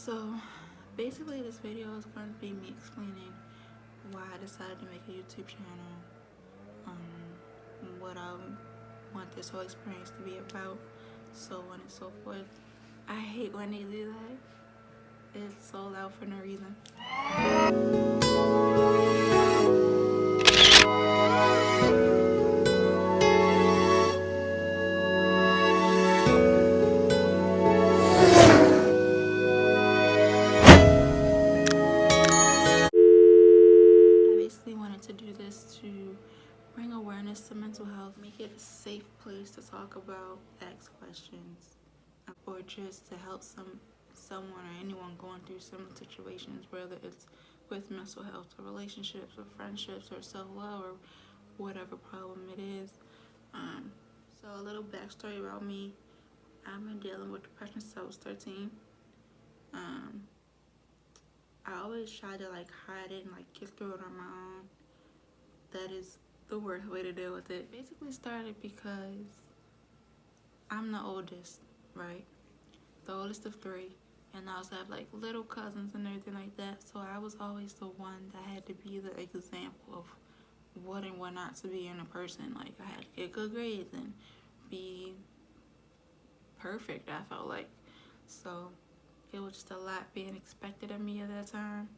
So basically this video is going to be me explaining why I decided to make a YouTube channel, what I want this whole experience to be about, so on and so forth. I hate when they do that. It's so loud for no reason. I basically wanted to do this to bring awareness to mental health, make it a safe place to talk about, ask questions, or just to help someone or anyone going through similar situations, whether it's with mental health or relationships or friendships or self-love or whatever problem it is. So a little backstory about me. I've been dealing with depression since I was 13. I always try to hide it and get through it on my own. That is the worst way to deal with it. Basically started because I'm the oldest, right? The oldest of three. And I also have little cousins and everything like that. So I was always the one that had to be the example of what and what not to be in a person. I had to get good grades and be perfect, I felt like. So it was just a lot being expected of me at that time.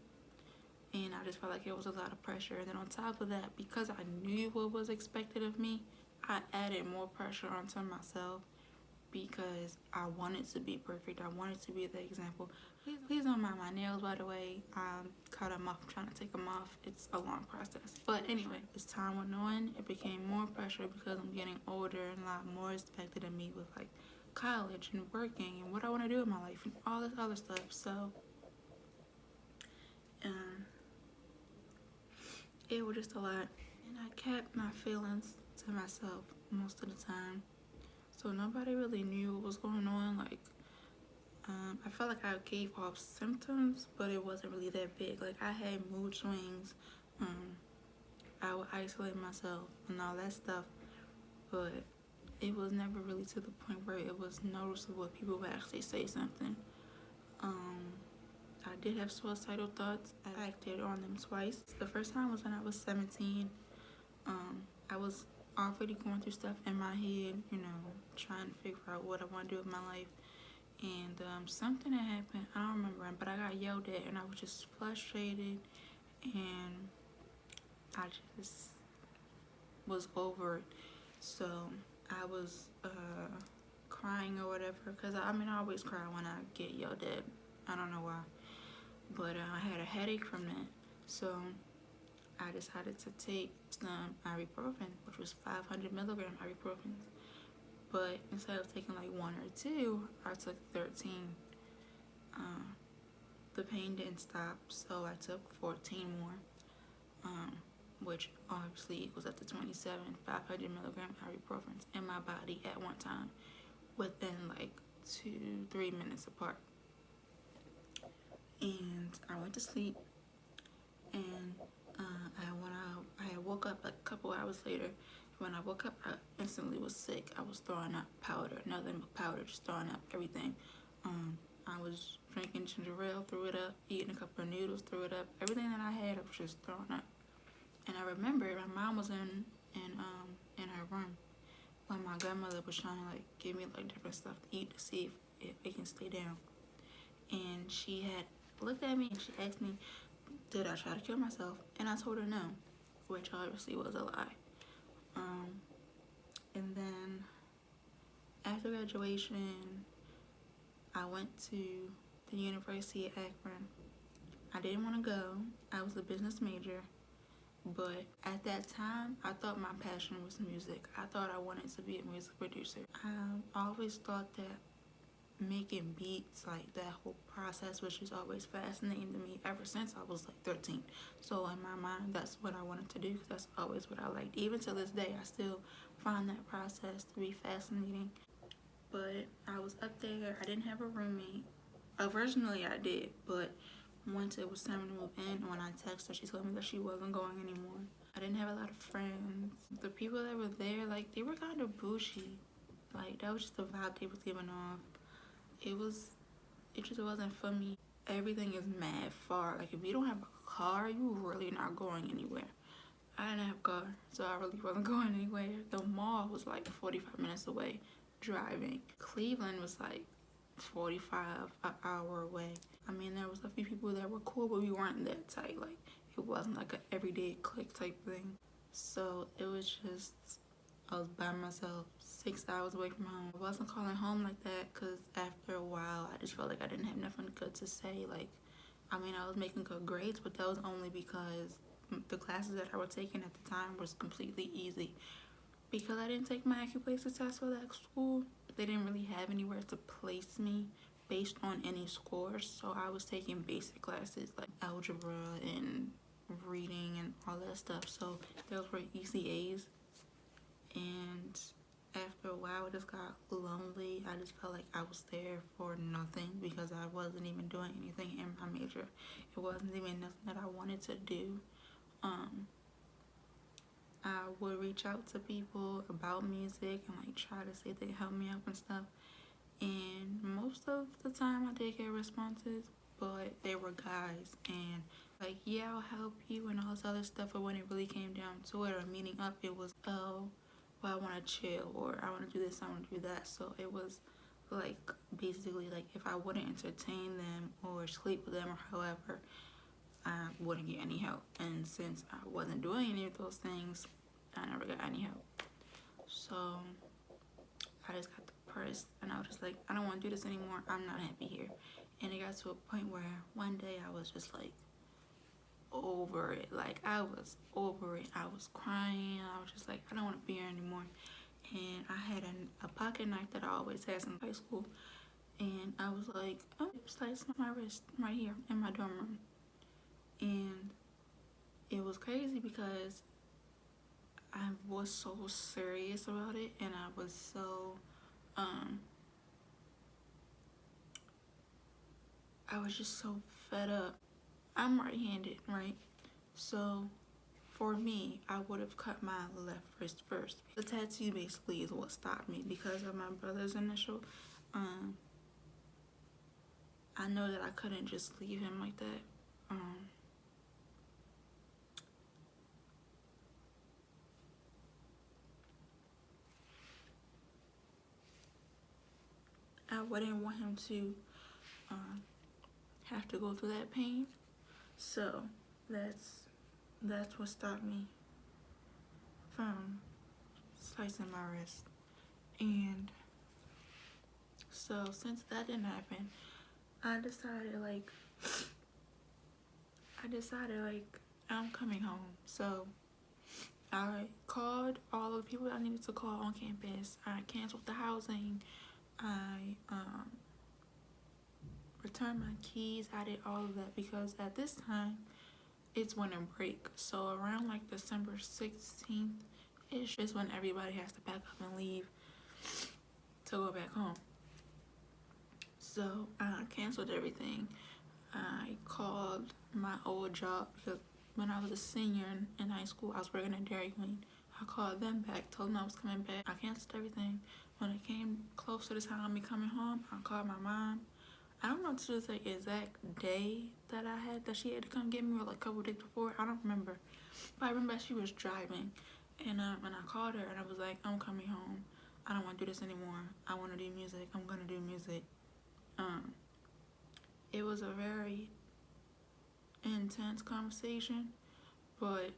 And I just felt like it was a lot of pressure. And then on top of that, because I knew what was expected of me, I added more pressure onto myself because I wanted to be perfect. I wanted to be the example. Please don't mind my nails, by the way. I cut them off. I'm trying to take them off. It's a long process. But anyway, as time went on, it became more pressure because I'm getting older and a lot more expected of me with college and working and what I want to do in my life and all this other stuff. So it was just a lot. And I kept my feelings to myself most of the time. So nobody really knew what was going on. I felt like I gave off symptoms, but it wasn't really that big. I had mood swings. I would isolate myself and all that stuff, but it was never really to the point where it was noticeable. People would actually say something. I did have suicidal thoughts. I acted on them twice. The first time was when I was 17. I was already going through stuff in my head, trying to figure out what I want to do with my life. And something had happened, I don't remember, but I got yelled at and I was just frustrated and I just was over it. So I was crying or whatever, because I always cry when I get yelled at. I don't know why. But I had a headache from that. So I decided to take some ibuprofen, which was 500 milligram ibuprofen. But instead of taking 1 or 2, I took 13. The pain didn't stop, so I took 14 more, which obviously was up to 27 500 milligram ibuprofen in my body at one time, within 2-3 minutes apart. And I went to sleep, and I woke up a couple hours later. When I woke up, I instantly was sick. I was throwing up powder, nothing but powder, just throwing up everything. I was drinking ginger ale, threw it up, eating a couple of noodles, threw it up. Everything that I had, I was just throwing up. And I remember my mom was in her room when my grandmother was trying to give me different stuff to eat to see if it can stay down. And she had looked at me and she asked me, did I try to kill myself? And I told her no, which obviously was a lie. And then after graduation, I went to the University of Akron. I didn't want to go. I was a business major. But at that time, I thought my passion was music. I thought I wanted to be a music producer. I always thought that making beats, that whole process, was just always fascinating to me ever since I was 13. So in my mind, that's what I wanted to do, because that's always what I liked. Even to this day, I still find that process to be fascinating. But I was up there. I didn't have a roommate. Originally I did, but once it was time to move in, when I texted her, she told me that she wasn't going anymore. I didn't have a lot of friends. The people that were there, they were kind of bougie. That was just the vibe they was giving off. It just wasn't for me. everything is mad far. Like, if you don't have a car, you really not going anywhere. I didn't have a car, so I really wasn't going anywhere. The mall was like 45 minutes away driving. Cleveland was like 45 an hour away. I mean, there was a few people that were cool, but we weren't that tight. Like, it wasn't like an everyday click type thing. So it was just, I was by myself, 6 hours away from home. I wasn't calling home like that because after a while, I just felt like I didn't have nothing good to say. Like, I mean, I was making good grades, but that was only because the classes that I was taking at the time was completely easy. Because I didn't take my Accuplacer test for that school, they didn't really have anywhere to place me based on any scores. So I was taking basic classes like algebra and reading and all that stuff. So those were easy A's. And after a while, it just got lonely. I just felt like I was there for nothing because I wasn't even doing anything in my major. It wasn't even nothing that I wanted to do. I would reach out to people about music and like try to see if they could help me out and stuff. And most of the time I did get responses, but they were guys and like, yeah, I'll help you and all this other stuff. But when it really came down to it or meeting up, it was, oh, well, I want to chill, or I want to do this, I want to do that. So it was like basically like if I wouldn't entertain them or sleep with them or however, I wouldn't get any help. And since I wasn't doing any of those things, I never got any help. So I just got depressed and I was just like, I don't want to do this anymore. I'm not happy here. And it got to a point where one day I was just like over it. Like, I was over it. I was crying. I was just like, I don't want to be here anymore. And I had a pocket knife that I always had in high school. And I was like, oh, slice my wrist right here in my dorm room. And it was crazy because I was so serious about it, and I was so I was just so fed up. I'm right-handed, right? So for me, I would have cut my left wrist first. The tattoo basically is what stopped me because of my brother's initial. I know that I couldn't just leave him like that. I wouldn't want him to have to go through that pain. So that's what stopped me from slicing my wrist. And so since that didn't happen, I decided I'm coming home. So I called all of the people I needed to call on campus. I canceled the housing. I returned my keys. I did all of that because at this time it's winter break. So around like December 16th ish is when everybody has to pack up and leave to go back home. So I canceled everything. I called my old job because when I was a senior in high school, I was working at Dairy Queen. I called them back, told them I was coming back. I canceled everything. When it came close to the time of me coming home, I called my mom. I don't know if this was the exact day that I had that she had to come get me, or like a couple days before. I don't remember. But I remember she was driving. And I called her and I was like, I'm coming home. I don't want to do this anymore. I want to do music. I'm going to do music. It was a very intense conversation, but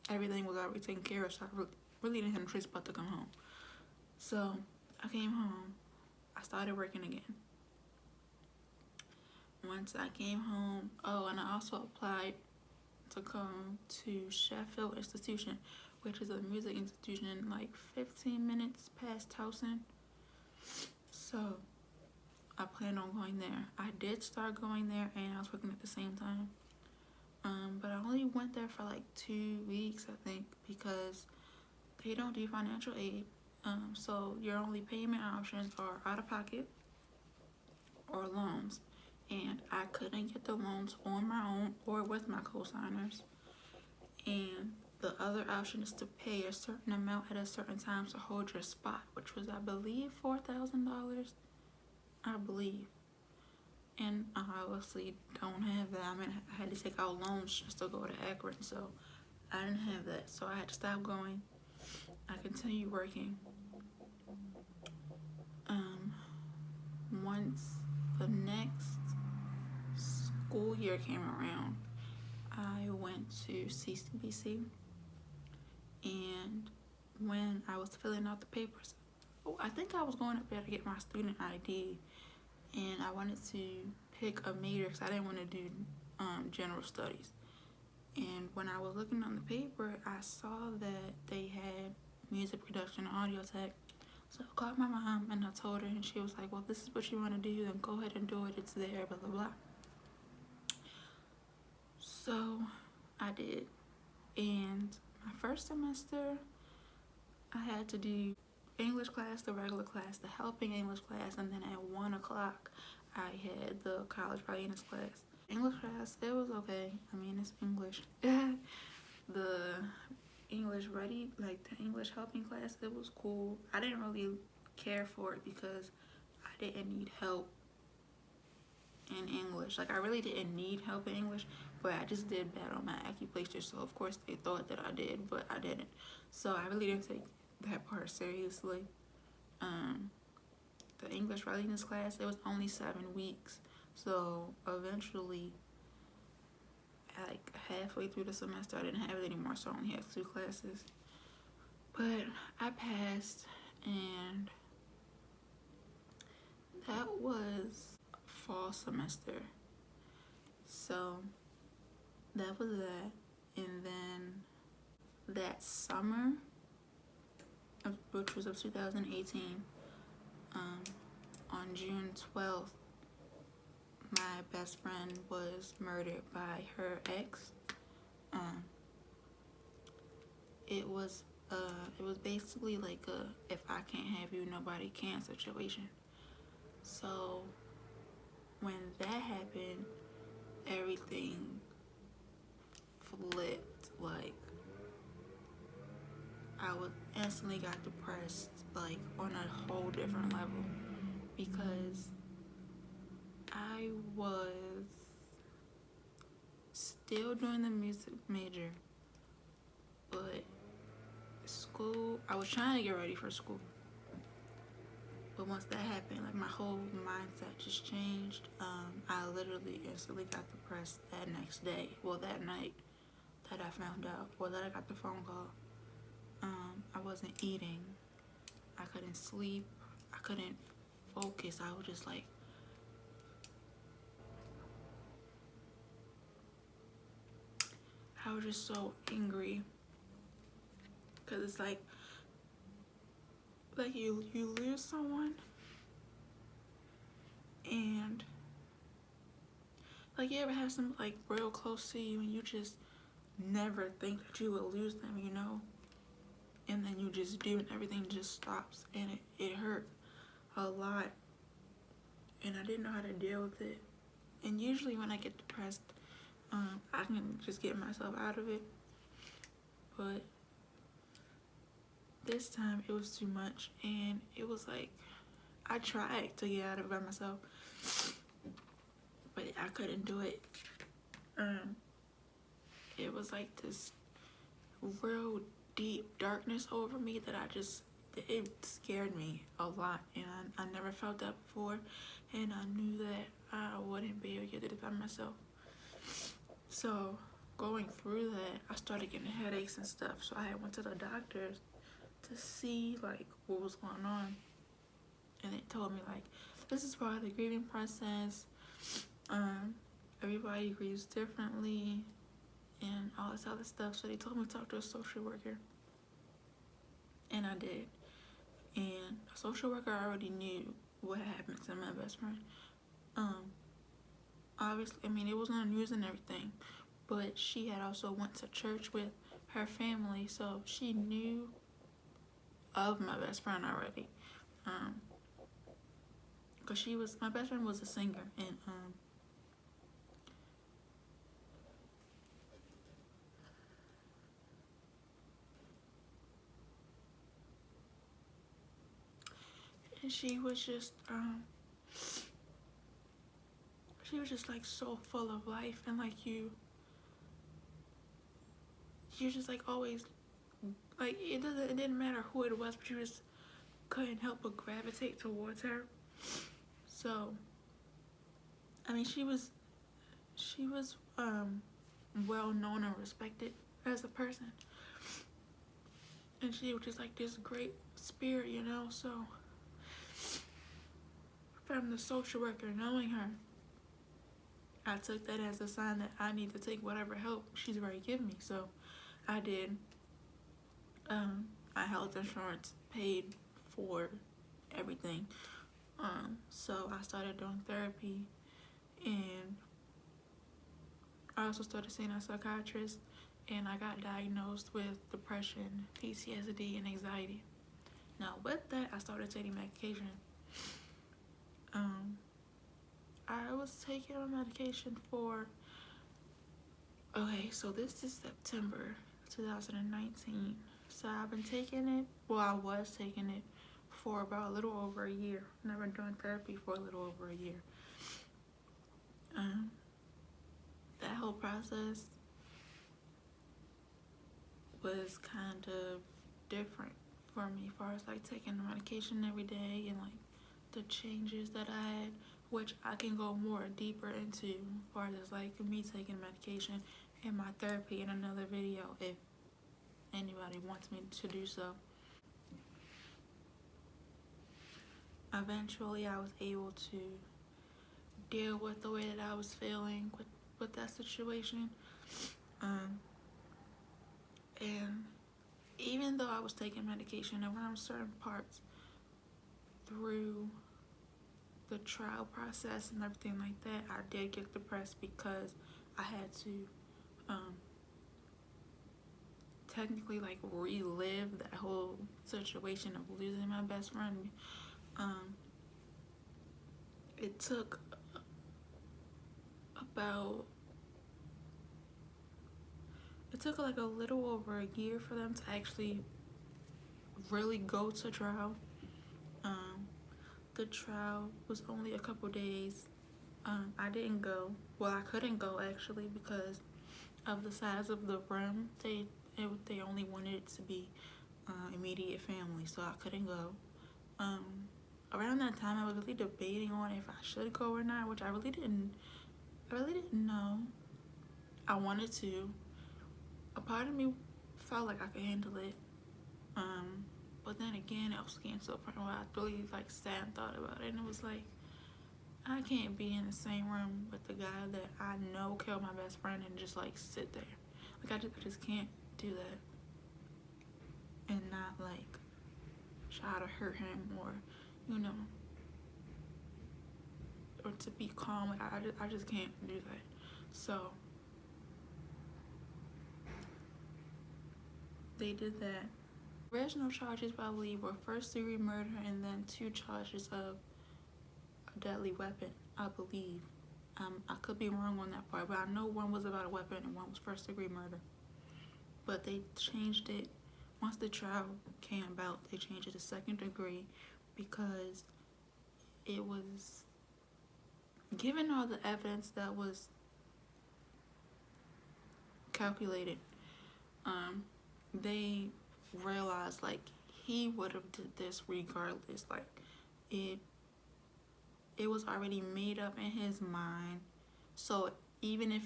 everything was already taken care of, so I really didn't have a choice but to come home. So I came home. I started working again. Once I came home, and I also applied to come to Sheffield Institution, which is a music institution like 15 minutes past Towson. So I planned on going there. I did start going there and I was working at the same time. But I only went there for like 2 weeks, I think, because they don't do financial aid. So your only payment options are out of pocket or loans. And I couldn't get the loans on my own or with my co-signers. And the other option is to pay a certain amount at a certain time to hold your spot, which was, I believe, $4,000. I believe. and I obviously don't have that. I mean, I had to take out loans just to go to Akron, so I didn't have that. So I had to stop going. I continued working. Once the next school year came around, I went to CCBC, and when I was filling out the papers, I think I was going up there to get my student ID, and I wanted to pick a major because I didn't want to do general studies. And when I was looking on the paper, I saw that they had music production and audio tech. So I called my mom and I told her, and she was like, well, this is what you want to do, then go ahead and do it. It's there, blah, blah, blah. So I did. And my first semester, I had to do English class, the regular class, the helping English class, and then at 1 o'clock, I had the college readiness class. English class, it was okay. I mean, it's English. The English ready, like the English helping class, it was cool. I didn't really care for it because I didn't need help in English. Like, I really didn't need help in English, but I just did bad on my acupuncture, so of course they thought that I did, but I didn't. So I really didn't take that part seriously. The English readiness class, it was only 7 weeks, so eventually, like halfway through the semester, I didn't have it anymore, so I only had 2 classes. But I passed, and that was fall semester. So that was that. And then that summer, which was of 2018, on June 12th, my best friend was murdered by her ex. It was basically like a if I can't have you, nobody can situation. So when that happened, everything flipped. Like, I was instantly got depressed, like on a whole different level, because I was still doing the music major, but school, I was trying to get ready for school. But once that happened, like my whole mindset just changed. I literally instantly got depressed that next day. Well, that night that I found out, or that I got the phone call. I wasn't eating. I couldn't sleep. I couldn't focus. I was just like, I was just so angry. Cause it's like you lose someone, and like you ever have some like real close to you, and you just never think that you will lose them, you know? And then you just do, and everything just stops, and it hurt a lot, and I didn't know how to deal with it. And usually when I get depressed, I can just get myself out of it, but this time it was too much, and it was like I tried to get out of it by myself, but I couldn't do it. It was like this real deep darkness over me that it scared me a lot, and I never felt that before, and I knew that I wouldn't be able to get it by myself. So going through that, I started getting headaches and stuff, so I went to the doctors to see like what was going on, and they told me like, this is part of the grieving process. Everybody grieves differently and all this other stuff. So they told me to talk to a social worker, and I did. And a social worker already knew what happened to my best friend. Obviously, I mean, it was on the news and everything, but she had also went to church with her family, so she knew of my best friend already. Cause my best friend was a singer, and she was just she was just like so full of life, and like you're just like always like it didn't matter who it was, but you just couldn't help but gravitate towards her. So I mean, she was well known and respected as a person, and she was just like this great spirit, you know. So from the social worker knowing her, I took that as a sign that I need to take whatever help she's already given me. So I did. My health insurance paid for everything. So I started doing therapy, and I also started seeing a psychiatrist, and I got diagnosed with depression, PTSD, and anxiety. Now with that, I started taking medication. I was taking a medication for, okay, so this is September 2019. So I've been taking it, well, I was taking it for about a little over a year. And I've been doing therapy for a little over a year. That whole process was kind of different for me as far as like taking the medication every day and like the changes that I had, which I can go more deeper into as far as like me taking medication and my therapy in another video if anybody wants me to do so. Eventually I was able to deal with the way that I was feeling with that situation. And even though I was taking medication around certain parts through the trial process and everything like that, I did get depressed because I had to technically like relive that whole situation of losing my best friend. It took like a little over a year for them to actually really go to trial. The trial was only a couple days. I didn't go. Well, I couldn't go actually because of the size of the room. They only wanted it to be immediate family, so I couldn't go. Around that time, I was really debating on if I should go or not, which I really didn't know. I wanted to. A part of me felt like I could handle it. But then again, I was getting to a point where I really like sat and thought about it, and it was like, I can't be in the same room with the guy that I know killed my best friend and just like sit there. Like I just can't do that and not like try to hurt him or, you know, or to be calm. Like I just can't do that. So they did that. Original charges, I believe, were first-degree murder and then 2 charges of a deadly weapon, I believe. I could be wrong on that part, but I know one was about a weapon and one was first-degree murder. But they changed it once the trial came about. They changed it to second degree because it was, given all the evidence that was calculated, they realized like he would have did this regardless. Like it was already made up in his mind. So even if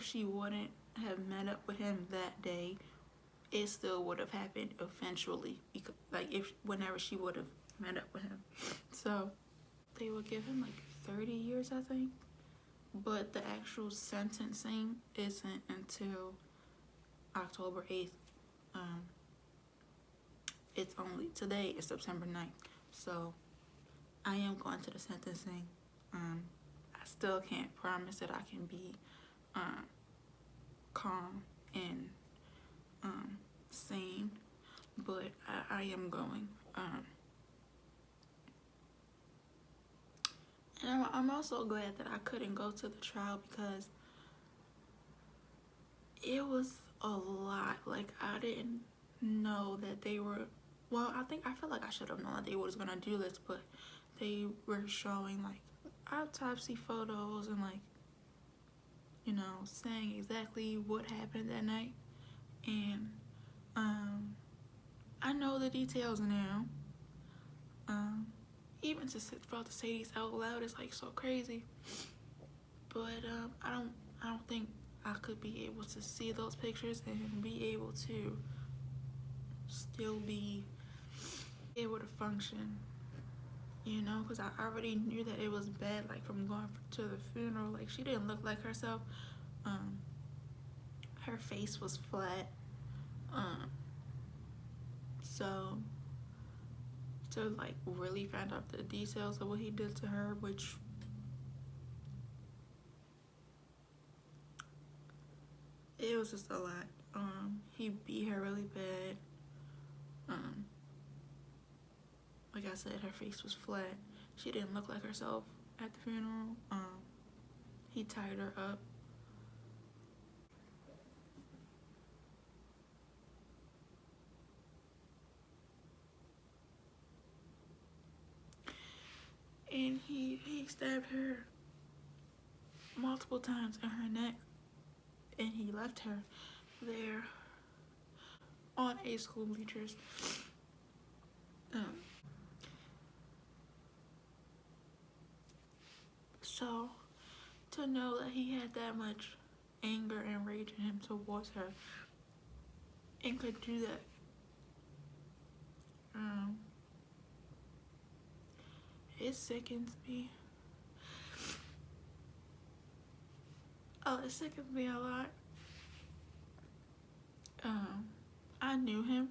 she wouldn't have met up with him that day, it still would have happened eventually, because like whenever she would have met up with him. So they would give him like 30 years, I think, but the actual sentencing isn't until October 8th. It's only, today is September 9th, so I am going to the sentencing. I still can't promise that I can be calm and sane, but I am going. And I'm also glad that I couldn't go to the trial because it was a lot. Like I didn't know that they were, well, I feel like I should have known that they was gonna do this, but they were showing like autopsy photos and like, you know, saying exactly what happened that night. And I know the details now. Even for to say these out loud is like so crazy. But I don't think I could be able to see those pictures and be able to still be able to function, you know, because I already knew that it was bad, like from going to the funeral. Like she didn't look like herself. Her face was flat. So to like really find out the details of what he did to her, which it was just a lot. He beat her really bad. Like I said, her face was flat. She didn't look like herself at the funeral. He tied her up. And he stabbed her multiple times in her neck. And he left her there on A school bleachers. So to know that he had that much anger and rage in him towards her and could do that, it sickens me. It sickens me a lot. I knew him.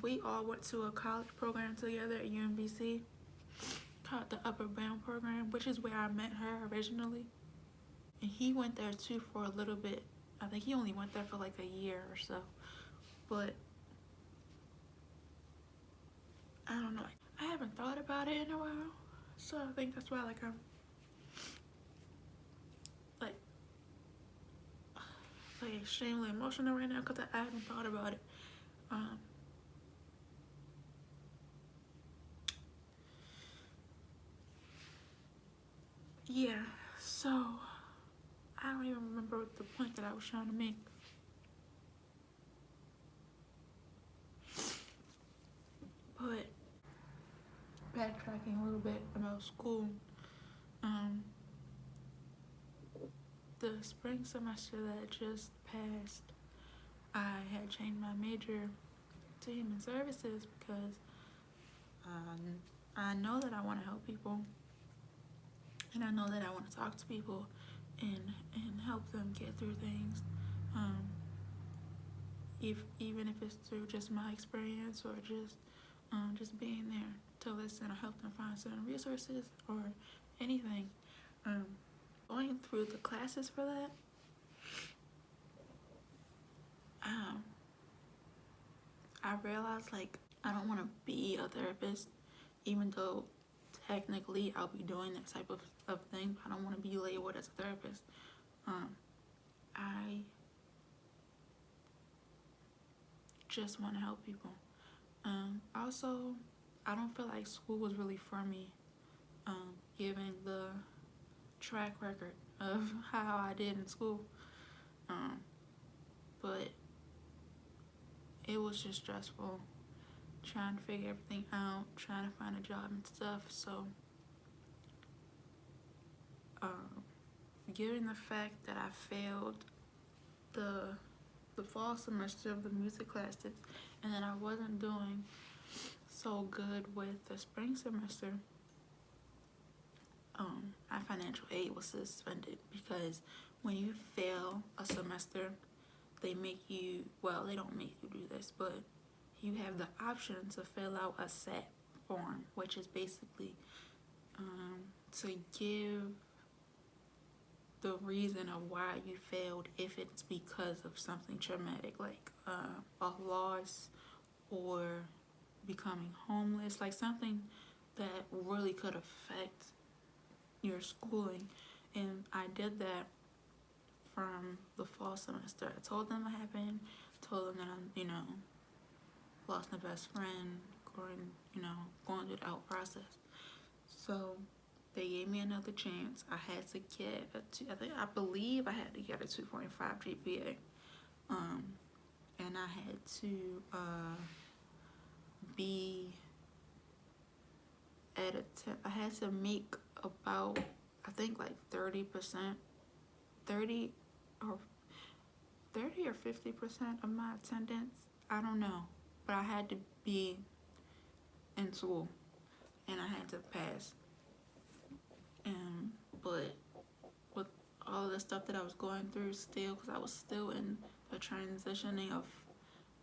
We all went to a college program together at UMBC called the Upper Bound Program, which is where I met her originally. And he went there too for a little bit. I think he only went there for like a year or so. But I don't know. I haven't thought about it in a while. So I think that's why like I'm like extremely emotional right now because I haven't thought about it. Yeah, so I don't even remember the point that I was trying to make. But backtracking a little bit about school, the spring semester that just passed, I had changed my major to human services because I know that I want to help people, and I know that I want to talk to people and help them get through things. Even if it's through just my experience or just being there to listen or help them find certain resources or anything. Going through the classes for that, I realized like I don't want to be a therapist, even though technically I'll be doing that type of thing. I don't want to be labeled as a therapist. I just want to help people. Also, I don't feel like school was really for me, given the track record of how I did in school. But it was just stressful trying to figure everything out, trying to find a job and stuff. So, given the fact that I failed the fall semester of the music classes and that I wasn't doing so good with the spring semester, our financial aid was suspended because when you fail a semester, they make you, well, they don't make you do this, but you have the option to fill out a SAT form, which is basically to give the reason of why you failed, if it's because of something traumatic like a loss or becoming homeless, like something that really could affect your schooling. And I did that from the fall semester. I told them what happened, told them that I'm, lost my best friend, going through the out process. So they gave me another chance. I had to get I believe I had to get a 2.5 GPA. And I had to be at I had to make about, I think, like 30%, 30 or 50% of my attendance. I don't know, but I had to be in school and I had to pass. But with all the stuff that I was going through still, because I was still in the transitioning of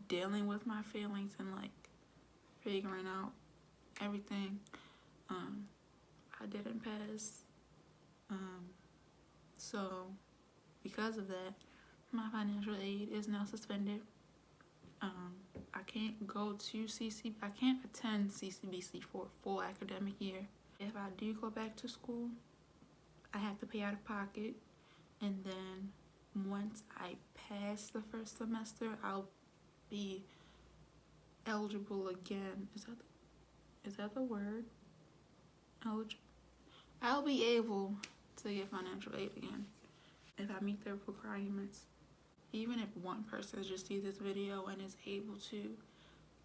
dealing with my feelings and like figuring out everything, I didn't pass. So because of that, my financial aid is now suspended. I can't go to I can't attend CCBC for a full academic year. If I do go back to school, I have to pay out of pocket, and then once I pass the first semester, I'll be eligible again. Is that the word? Eligible. I'll be able to get financial aid again if I meet their requirements. Even if one person just sees this video and is able to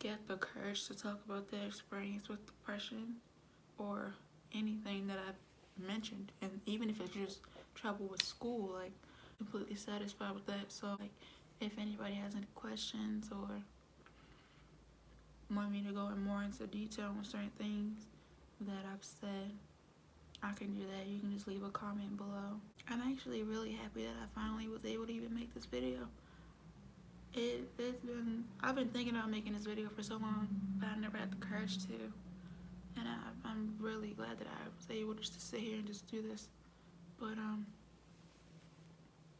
get the courage to talk about their experience with depression or anything that I've mentioned, and even if it's just trouble with school, like, completely satisfied with that. So like, if anybody has any questions or want me to go in more into detail on certain things that I've said, I can do that. You can just leave a comment below. I'm actually really happy that I finally was able to even make this video. I've been thinking about making this video for so long, but I never had the courage to. And I'm really glad that I was able just to sit here and just do this. But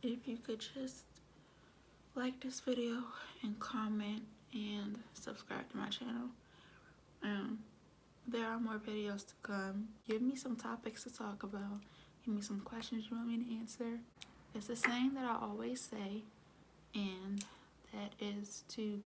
if you could just like this video and comment and subscribe to my channel. There are more videos to come. Give me some topics to talk about. Give me some questions you want me to answer. It's the saying that I always say, and that is to